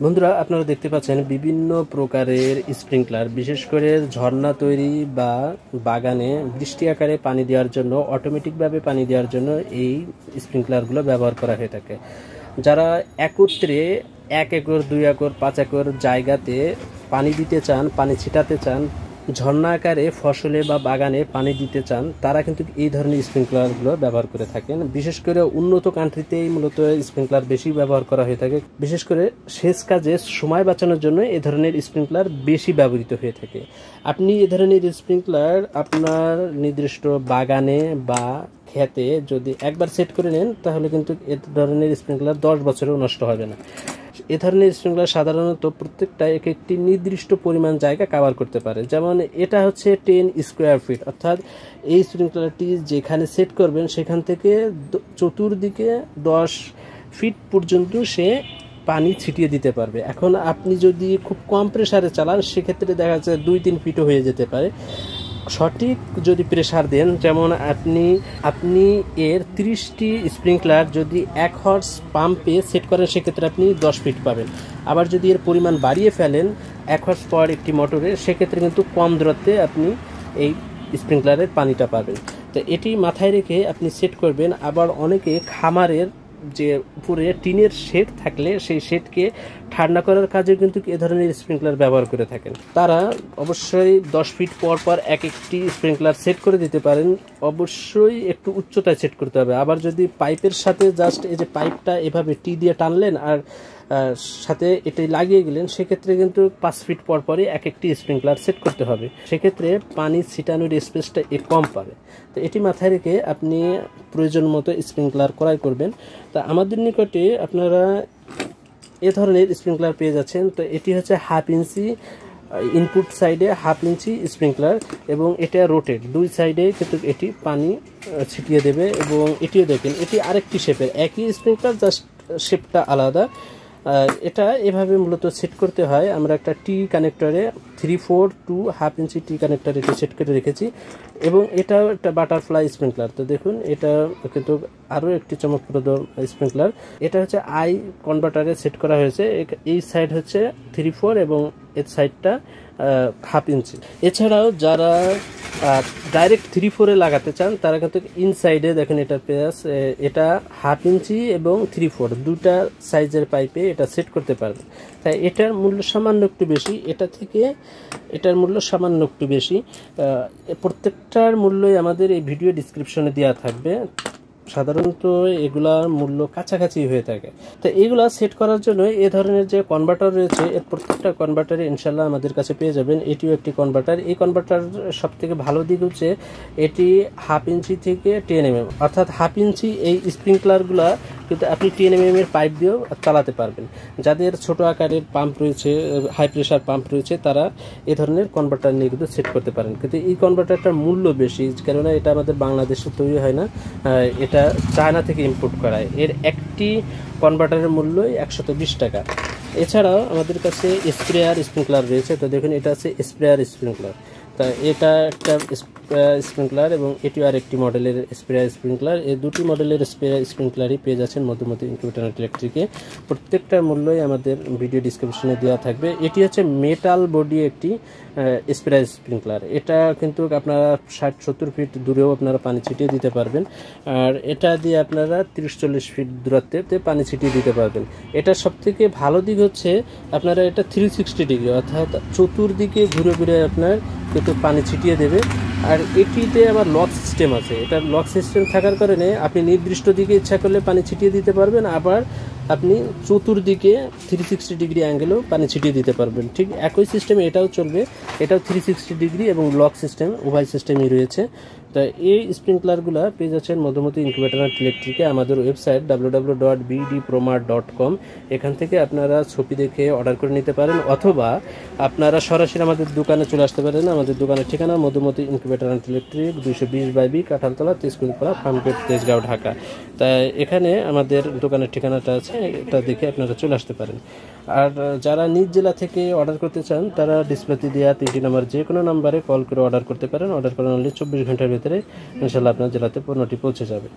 বন্ধুরা আপনারা দেখতে পাচ্ছেন বিভিন্ন প্রকারের স্প্রিংকলার, বিশেষ করে ঝর্ণা তৈরি বা বাগানে বৃষ্টি আকারে পানি দেওয়ার জন্য, অটোমেটিকভাবে পানি দেওয়ার জন্য এই স্প্রিংকলারগুলো ব্যবহার করা হয়ে থাকে। যারা একত্রে 1 একর 2 একর 5 একর জায়গাতে পানি দিতে চান, পানি ছিটাতে চান, ঝর্ণা আকারে ফসলে বা বাগানে পানি দিতে চান, তারা কিন্তু এই ধরনের স্প্রিংকলারগুলো ব্যবহার করে থাকেন। বিশেষ করে উন্নত কান্ট্রিতেই মূলত স্প্রিংকলার বেশি ব্যবহার করা হয়ে থাকে। বিশেষ করে সেচ কাজে সময় বাঁচানোর জন্য এই ধরনের স্প্রিংকলার বেশি ব্যবহৃত হয়ে থাকে। আপনি এই ধরনের স্প্রিংকলার আপনার নির্দিষ্ট বাগানে বা খেতে যদি একবার সেট করে নেন, তাহলে কিন্তু এ ধরনের স্প্রিংকলার 10 বছরেও নষ্ট হবে না। এ ধরনের স্প্রিংকলার সাধারণত প্রত্যেকটা একটি নির্দিষ্ট পরিমাণ জায়গা কভার করতে পারে। যেমন এটা হচ্ছে 10 স্কোয়ার ফিট, অর্থাৎ এই স্প্রিংকলারটি যেখানে সেট করবেন সেখান থেকে চতুর্দিকে 10 ফিট পর্যন্ত সে পানি ছিটিয়ে দিতে পারবে। এখন আপনি যদি খুব কম প্রেসারে চালান, সেক্ষেত্রে দেখা যাচ্ছে 2-3 ফিটও হয়ে যেতে পারে। সঠিক যদি প্রেসার দেন, যেমন আপনি এর 30টি স্প্রিংকলার যদি 1 হর্স পাম্পে সেট করেন, সেক্ষেত্রে আপনি 10 ফিট পাবেন। আবার যদি এর পরিমাণ বাড়িয়ে ফেলেন 1 হর্স পাওয়ার একটি মোটরে, সেক্ষেত্রে কিন্তু কম দূরত্বে আপনি এই স্প্রিংকলারের পানিটা পাবেন। তো এটি মাথায় রেখে আপনি সেট করবেন। আবার অনেকে খামারের যে উপরে টিনের শেড থাকলে সেই শেডকে ঠান্ডা করার কাজে কিন্তু এ ধরনের স্প্রিংকলার ব্যবহার করে থাকেন। তারা অবশ্যই 10 ফিট পর পর একটি স্প্রিংকলার সেট করে দিতে পারেন। অবশ্যই একটু উচ্চতায় সেট করতে হবে। আবার যদি পাইপের সাথে জাস্ট এই যে পাইপটা এভাবে টি দিয়ে টানলেন আর সাথে এটাই লাগিয়ে গেলেন, সেক্ষেত্রে কিন্তু 5 ফিট পর পরই একটি স্প্রিংকলার সেট করতে হবে। সেক্ষেত্রে পানি ছিটানোর স্পেসটা কম পাবে। তো এটি মাথায় রেখে আপনি প্রয়োজন মতো স্প্রিংকলার ক্রয় করবেন। তা আমাদের নিকটে আপনারা এ ধরনের স্প্রিংকলার পেয়ে যাচ্ছেন। তো এটি হচ্ছে 1/2 ইঞ্চি, ইনপুট সাইডে 1/2 ইঞ্চি স্প্রিংকলার, এবং এটা রোটেট, 2 সাইডে কিন্তু এটি পানি ছিটিয়ে দেবে। এবং এটিও দেখেন, এটি আরেকটি শেপের, একই স্প্রিংকলার, জাস্ট শেপটা আলাদা। এটা এভাবে মূলত সেট করতে হয়। আমরা একটা টি কানেক্টরে 3/4 টু 1/2 ইঞ্চি টি কানেক্টরে সেট করে রেখেছি। এবং এটা একটা বাটারফ্লাই স্প্রিংকলার। তো দেখুন, এটা কিন্তু আরও একটি চমকপ্রদ স্প্রিংকলার। এটা হচ্ছে আই কনভার্টারে সেট করা হয়েছে। এই সাইড হচ্ছে 3/4 এবং এর সাইডটা 1/2 ইঞ্চি। এছাড়াও যারা ডাইরেক্ট 3/4 লাগাতে চান, তারা কিন্তু ইনসাইডে দেখেন এটা পেঁয়াজ, এটা 1/2 ইঞ্চি এবং 3/4 দুটা সাইজের পাইপে এটা সেট করতে পারবেন। তাই এটার মূল্য সামান্য একটু বেশি, এটার মূল্য সামান্য একটু বেশি। প্রত্যেকটার মূল্যই আমাদের এই ভিডিও ডিসক্রিপশনে দেওয়া থাকবে। সাধারণত এগুলার মূল্য কাছাকাছি হয়ে থাকে। তো এগুলা সেট করার জন্য এ ধরনের যে কনভার্টার রয়েছে, এর প্রত্যেকটা কনভার্টারে ইনশাল্লাহ আমাদের কাছে পেয়ে যাবেন। এটিও একটি কনভার্টার। এই কনভার্টার সব থেকে ভালো দিক হচ্ছে এটি 1/2 ইঞ্চি থেকে 10 mm, অর্থাৎ 1/2 ইঞ্চি এই স্প্রিংকলারগুলা কিন্তু আপনি 10 mm এর পাইপ দিয়েও চালাতে পারবেন। যাদের ছোট আকারের পাম্প রয়েছে, হাই প্রেশার পাম্প রয়েছে, তারা এ ধরনের কনভার্টার নিয়ে কিন্তু সেট করতে পারেন। কিন্তু এই কনভার্টারটার মূল্য বেশি, কেননা এটা আমাদের বাংলাদেশে তৈরি হয় না, এটা চায়না থেকে ইম্পোর্ট করায়। এর একটি কনভার্টারের মূল্যই 120 টাকা। এছাড়াও আমাদের কাছে স্প্রেয়ার স্প্রিংকলার রয়েছে। তো দেখুন, এটা আছে স্প্রেয়ার স্প্রিংকলার। তা এটা একটা স্প্রিংকলার এবং এটিও আর একটি মডেলের স্প্রেয়ার স্প্রিংকলার। এই দুটি মডেলের স্প্রেয়ার স্প্রিংকলারই পেয়ে যাচ্ছেন মধুমতি ইনকিউবেটর ইলেকট্রিকে। প্রত্যেকটার মূল্যই আমাদের ভিডিও ডিসক্রিপশনে দেওয়া থাকবে। এটি হচ্ছে মেটাল বডি একটি স্প্রেয়ার স্প্রিংকলার। এটা কিন্তু আপনারা 60-70 ফিট দূরেও আপনারা পানি ছিটিয়ে দিতে পারবেন। আর এটা দিয়ে আপনারা 30-40 ফিট দূরত্বে পানি ছিটিয়ে দিতে পারবেন। এটার সবথেকে ভালো দিক হচ্ছে আপনারা এটা 360 ডিগ্রি, অর্থাৎ চতুর্দিকে ঘুরে ঘুরে আপনার কিন্তু পানি ছিটিয়ে দেবে। আর এটিতে আবার লক সিস্টেম আছে। এটা লক সিস্টেম থাকার কারণে আপনি নির্দিষ্ট দিকে ইচ্ছা করলে পানি ছিটিয়ে দিতে পারবেন, আবার আপনি চতুর্দিকে 360 ডিগ্রি অ্যাঙ্গেলেও পানি ছিটিয়ে দিতে পারবেন। ঠিক একই সিস্টেমে এটাও চলবে। এটাও 360 ডিগ্রি এবং লক সিস্টেম, উভয় সিস্টেমই রয়েছে। তো এই স্প্রিংকলারগুলো পেয়ে যাচ্ছেন মধুমতি ইনকিউবেটর ইলেকট্রিকে। আমাদের ওয়েবসাইট www.bdpromart.com, এখান থেকে আপনারা ছবি দেখে অর্ডার করে নিতে পারেন, অথবা আপনারা সরাসরি আমাদের দোকানে চলে আসতে পারেন। আমাদের দোকানের ঠিকানা Madhumati incubator electric, 220/B, Kanthaltala, Tejkulpara, Farmgate, Tejgaon, Dhaka. তাই এখানে আমাদের দোকানের ঠিকানাটা আছে, এটা দেখে আপনারা চলে আসতে পারেন। আর যারা নিজ জেলা থেকে অর্ডার করতে চান, তারা ডিসপ্লেতে দেওয়া 3টি নাম্বার যে কোনো নাম্বারে কল করে অর্ডার করতে পারেন। অর্ডার করার 24 ঘন্টার ভিতরে ইনশাল্লাহ আপনার জেলাতে পণ্যটি পৌঁছে যাবে।